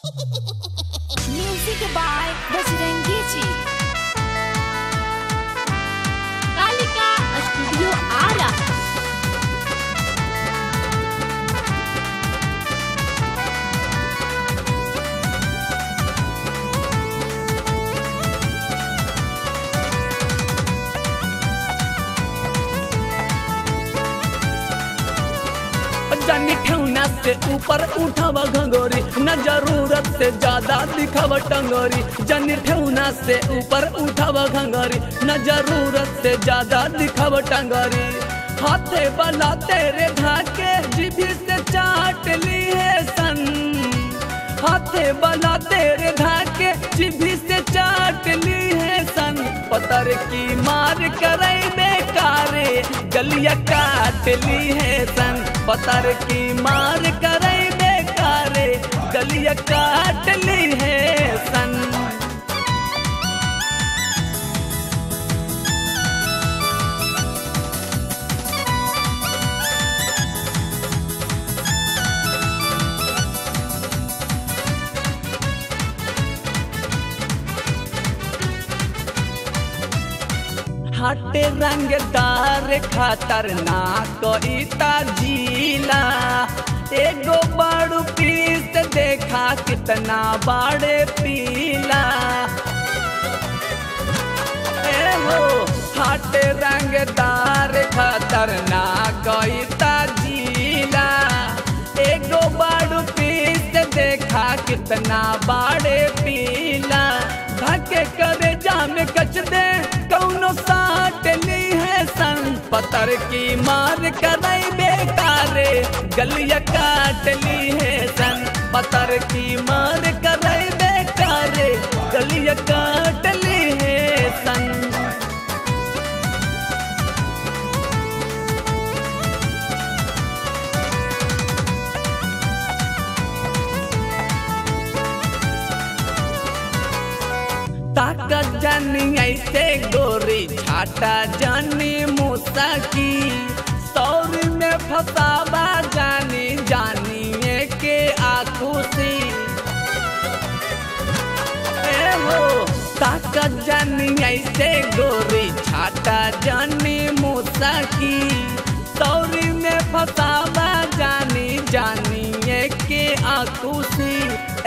Music by Bajrangi Ji. Kalika Studio Ara. जानी ठेवना से ऊपर उठावा घंगोरी, न जरूरत से ज्यादा दिखावा टंगोरी। जानी ठेवना से ऊपर उठावा घंगोरी, न जरूरत से ज्यादा दिखावा टंगोरी। हाथे बला तेरे धाके जीभी से चाट ली है सन। हाथे बला तेरे धाके जीभी से चाट ली है सन। पतर की मार करे बेकारे गलिया काट ली है सन। पतर की मार करे बेकारे गलिया काट ली है सन। हटे रंगदार खतरनाक इता जीला। एगो बड़ू पीस देखा कितना बड़े पीला। हो हटे रंगदार खतरनाक इता जीला। एगो बड़ू पीस देखा कितना बड़े पीला। धके करे जाम कच दे कौनो साट ली है सन। पतर की मार करे बेकारे गलिया काट ली है सन। पतर की मार करे बेकारे गलिया काट ली है सन। ताकत जानी ऐसे गोरी छाटा जानी मूसा की। सौर में फसावा जानी जानिए के आखुशी। हो ताकत जानी ऐसे गोरी छाटा जानी मूसा की। सौर में फसावा जानी जानिए के आखुशी।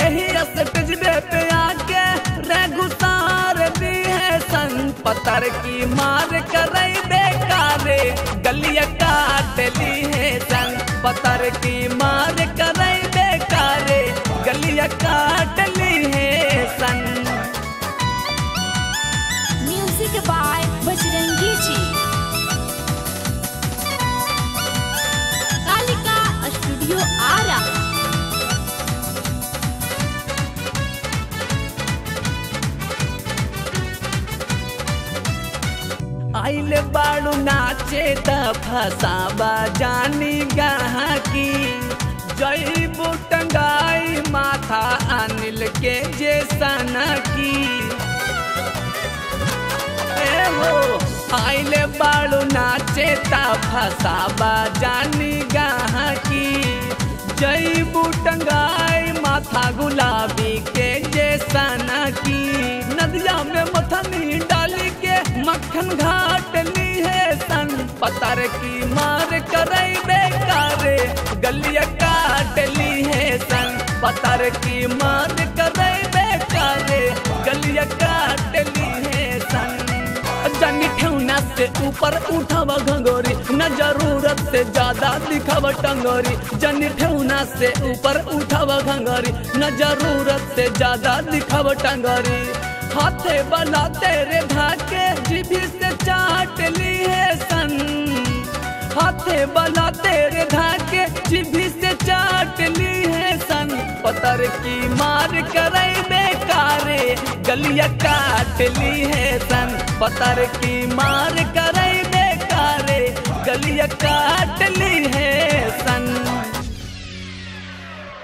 यही स्टेजबे पे आके रेगुसार दी है सन। पतर की मार करे बेकारे गलिया काट ली है सन। पतर की मार करे बेकारे गलिया काट ली है सन। Music by Bajrangi Ji. Kalika Studio Ara. आइले बाड़ू नाचे त फसावा जानी गहा की। जई बुटंगाई माथा अनिल के जैसन की। हो आइले बाड़ू नाचे त फसावा जानी गहा की। जई बुटंगाई माथा गुलाबी के जैसन की। नदिया में मथनी डाली के मक्खन घाट ली है सन। पतर की मार करे बेकारे गलिया काट ली है सन। पतर की मार करे बेकारे गलिया काट ली है सन। जानी ठेवना से ऊपर उठावा घंगोरी, न जरूरत से ज्यादा दिखावा टंगोरी। जानी ठेवना से ऊपर उठावा घंगोरी, न जरूरत से ज्यादा दिखावा टंगोरी। हाथे बला तेरे धाके जीभी से चाट ली है सन। हाथे बला तेरे धाके जीभी से चाट ली है सन। पतर की मार करे बेकारे गलिया काट ली है सन। पतर की मार करे बेकारे गलिया काट ली है सन।